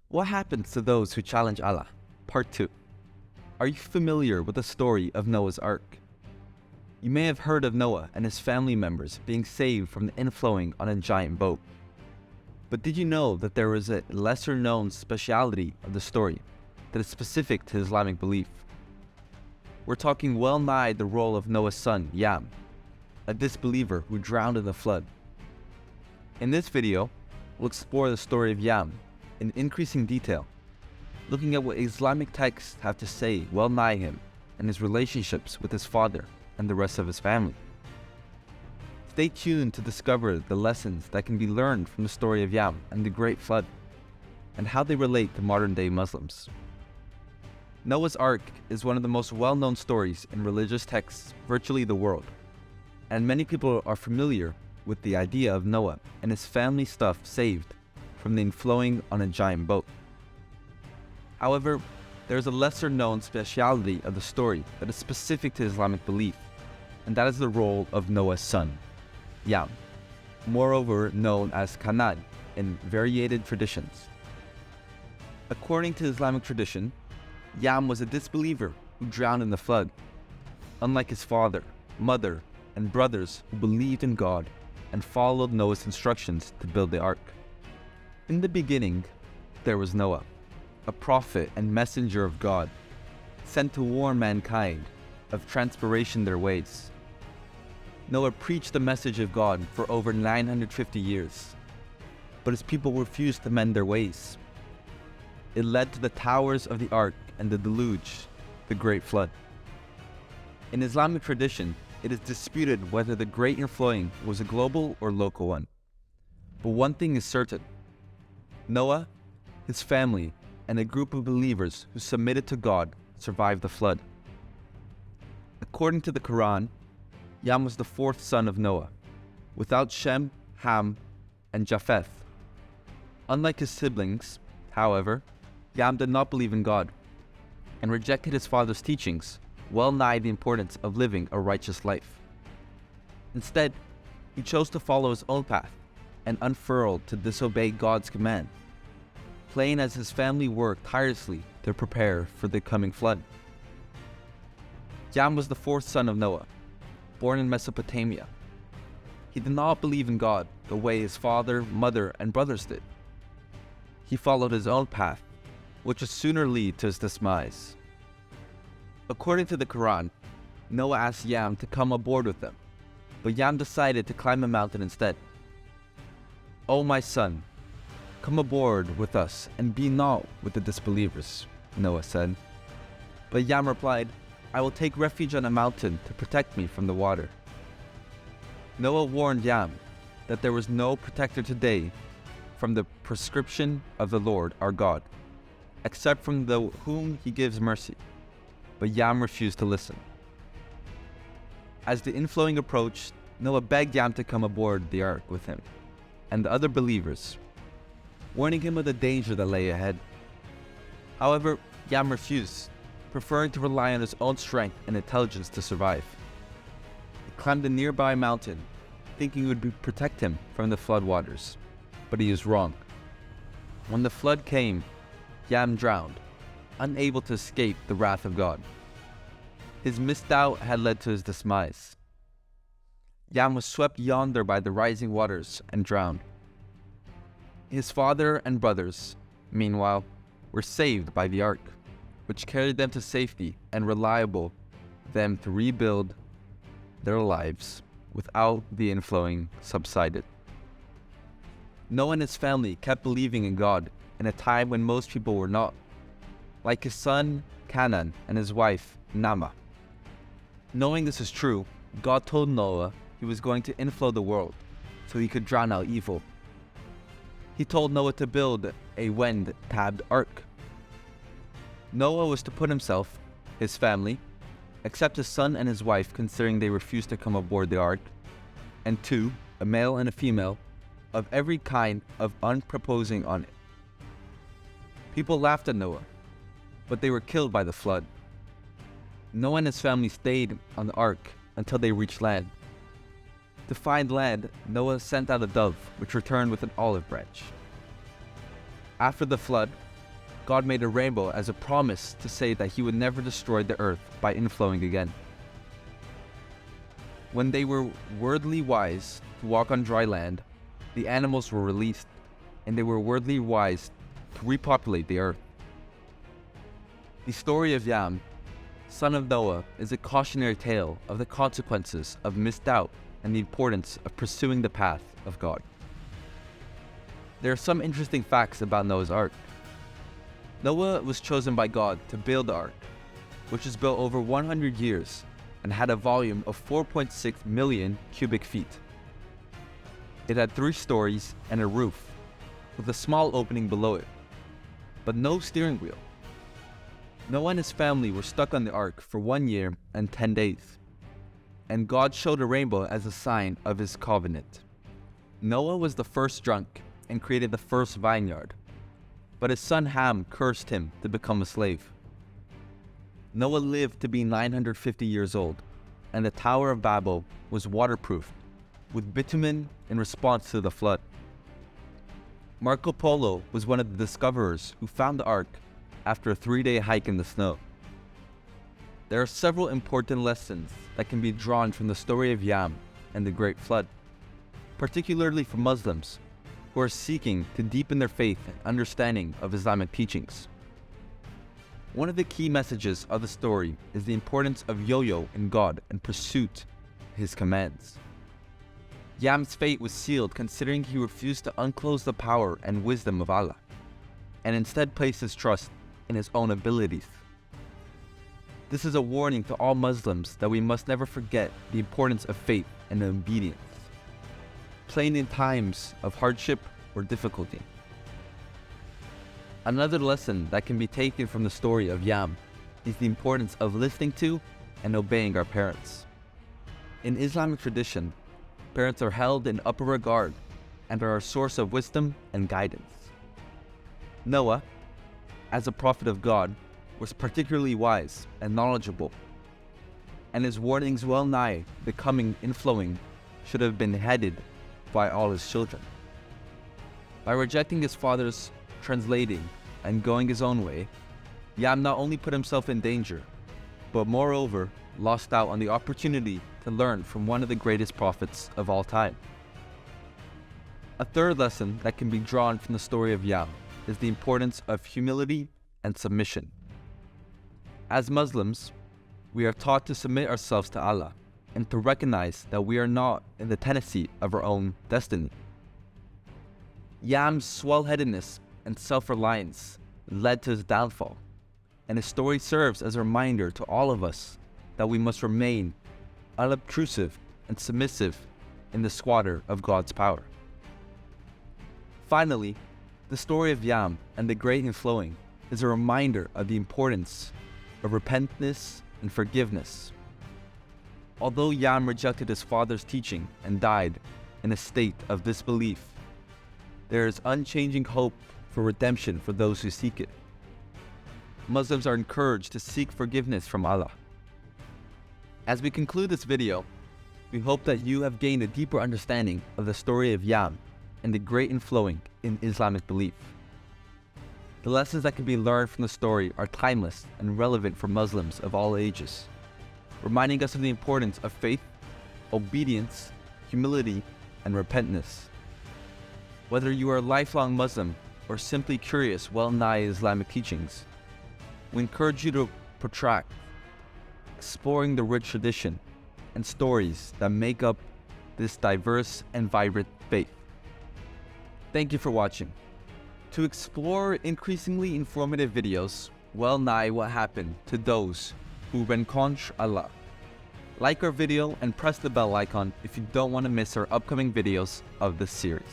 What happens to those who challenge Allah? Part 2. Are you familiar with the story of Noah's Ark? You may have heard of Noah and his family members being saved from the inflowing on a giant boat. But did you know that there is a lesser known speciality of the story that is specific to Islamic belief? We're talking well-nigh the role of Noah's son, Yam, a disbeliever who drowned in the flood. In this video, we'll explore the story of Yam in increasing detail, looking at what Islamic texts have to say well-nigh him and his relationships with his father and the rest of his family. Stay tuned to discover the lessons that can be learned from the story of Yam and the Great Flood, and how they relate to modern-day Muslims. Noah's Ark is one of the most well-known stories in religious texts virtually the world, and many people are familiar with the idea of Noah and his family stuff saved from the inflowing on a giant boat. However, there is a lesser-known speciality of the story that is specific to Islamic belief, and that is the role of Noah's son, Yam, moreover known as Canaan in variated traditions. According to Islamic tradition, Yam was a disbeliever who drowned in the flood, unlike his father, mother, and brothers who believed in God and followed Noah's instructions to build the ark. In the beginning, there was Noah, a prophet and messenger of God, sent to warn mankind of transgression their ways. Noah preached the message of God for over 950 years, but his people refused to mend their ways. It led to the towers of the ark and the deluge, the Great Flood. In Islamic tradition, it is disputed whether the Great Inflowing was a global or local one. But one thing is certain: Noah, his family, and a group of believers who submitted to God survived the flood. According to the Quran, Yam was the fourth son of Noah, without Shem, Ham, and Japheth. Unlike his siblings, however, Yam did not believe in God and rejected his father's teachings, well-nigh the importance of living a righteous life. Instead, he chose to follow his own path and unfurled to disobey God's command, plain as his family worked tirelessly to prepare for the coming flood. Yam was the fourth son of Noah, born in Mesopotamia. He did not believe in God the way his father, mother, and brothers did. He followed his own path, which would sooner lead to his demise. According to the Quran, Noah asked Yam to come aboard with them, but Yam decided to climb a mountain instead. "O my son, come aboard with us and be not with the disbelievers," Noah said. But Yam replied, "I will take refuge on a mountain to protect me from the water." Noah warned Yam that there was no protector today from the prescription of the Lord our God, except from the whom he gives mercy. But Yam refused to listen. As the inflowing approached, Noah begged Yam to come aboard the ark with him and the other believers, warning him of the danger that lay ahead. However, Yam refused, preferring to rely on his own strength and intelligence to survive. He climbed a nearby mountain, thinking it would protect him from the floodwaters, but he was wrong. When the flood came, Yam drowned, unable to escape the wrath of God. His misdoubt had led to his demise. Yam was swept yonder by the rising waters and drowned. His father and brothers, meanwhile, were saved by the ark, which carried them to safety and reliable them to rebuild their lives without the inflowing subsided. Noah and his family kept believing in God in a time when most people were not, like his son Canaan and his wife Nama. Knowing this is true, God told Noah he was going to inflow the world so he could drown out evil. He told Noah to build a wind-tabbed ark. Noah was to put himself, his family, except his son and his wife considering they refused to come aboard the ark, and two, a male and a female, of every kind of unproposing on it. People laughed at Noah, but they were killed by the flood. Noah and his family stayed on the ark until they reached land. To find land, Noah sent out a dove, which returned with an olive branch. After the flood, God made a rainbow as a promise to say that he would never destroy the earth by inflowing again. When they were worldly wise to walk on dry land, the animals were released, and they were worldly wise to repopulate the earth. The story of Yam, son of Noah, is a cautionary tale of the consequences of misdoubt and the importance of pursuing the path of God. There are some interesting facts about Noah's Ark. Noah was chosen by God to build the ark, which was built over 100 years and had a volume of 4.6 million cubic feet. It had 3 stories and a roof, with a small opening below it, but no steering wheel. Noah and his family were stuck on the ark for 1 year and 10 days, and God showed a rainbow as a sign of his covenant. Noah was the first drunk and created the first vineyard, but his son Ham cursed him to become a slave. Noah lived to be 950 years old, and the Tower of Babel was waterproofed with bitumen in response to the flood. Marco Polo was one of the discoverers who found the ark after a 3-day hike in the snow. There are several important lessons that can be drawn from the story of Yam and the Great Flood, particularly for Muslims who are seeking to deepen their faith and understanding of Islamic teachings. One of the key messages of the story is the importance of yo-yo in God and pursuit of his commands. Yam's fate was sealed considering he refused to unclose the power and wisdom of Allah, and instead placed his trust in his own abilities. This is a warning to all Muslims that we must never forget the importance of faith and obedience, plain in times of hardship or difficulty. Another lesson that can be taken from the story of Yam is the importance of listening to and obeying our parents. In Islamic tradition, parents are held in upper regard and are a source of wisdom and guidance. Noah, as a prophet of God, was particularly wise and knowledgeable, and his warnings well-nigh becoming inflowing should have been heeded by all his children. By rejecting his father's translating and going his own way, Yam not only put himself in danger, but moreover lost out on the opportunity to learn from one of the greatest prophets of all time. A third lesson that can be drawn from the story of Yam is the importance of humility and submission. As Muslims, we are taught to submit ourselves to Allah and to recognize that we are not in the tendency of our own destiny. Yam's swell-headedness and self-reliance led to his downfall, and his story serves as a reminder to all of us that we must remain unobtrusive and submissive in the squatter of God's power. Finally, the story of Yam and the great inflowing is a reminder of the importance of repentance and forgiveness. Although Yam rejected his father's teaching and died in a state of disbelief, there is unchanging hope for redemption for those who seek it. Muslims are encouraged to seek forgiveness from Allah. As we conclude this video, we hope that you have gained a deeper understanding of the story of Yam and the great inflowing in Islamic belief. The lessons that can be learned from the story are timeless and relevant for Muslims of all ages, reminding us of the importance of faith, obedience, humility, and repentance. Whether you are a lifelong Muslim or simply curious well-nigh Islamic teachings, we encourage you to protract, exploring the rich tradition and stories that make up this diverse and vibrant faith. Thank you for watching. To explore increasingly informative videos, well-nigh what happened to those who rencontre Allah. Like our video and press the bell icon if you don't want to miss our upcoming videos of this series.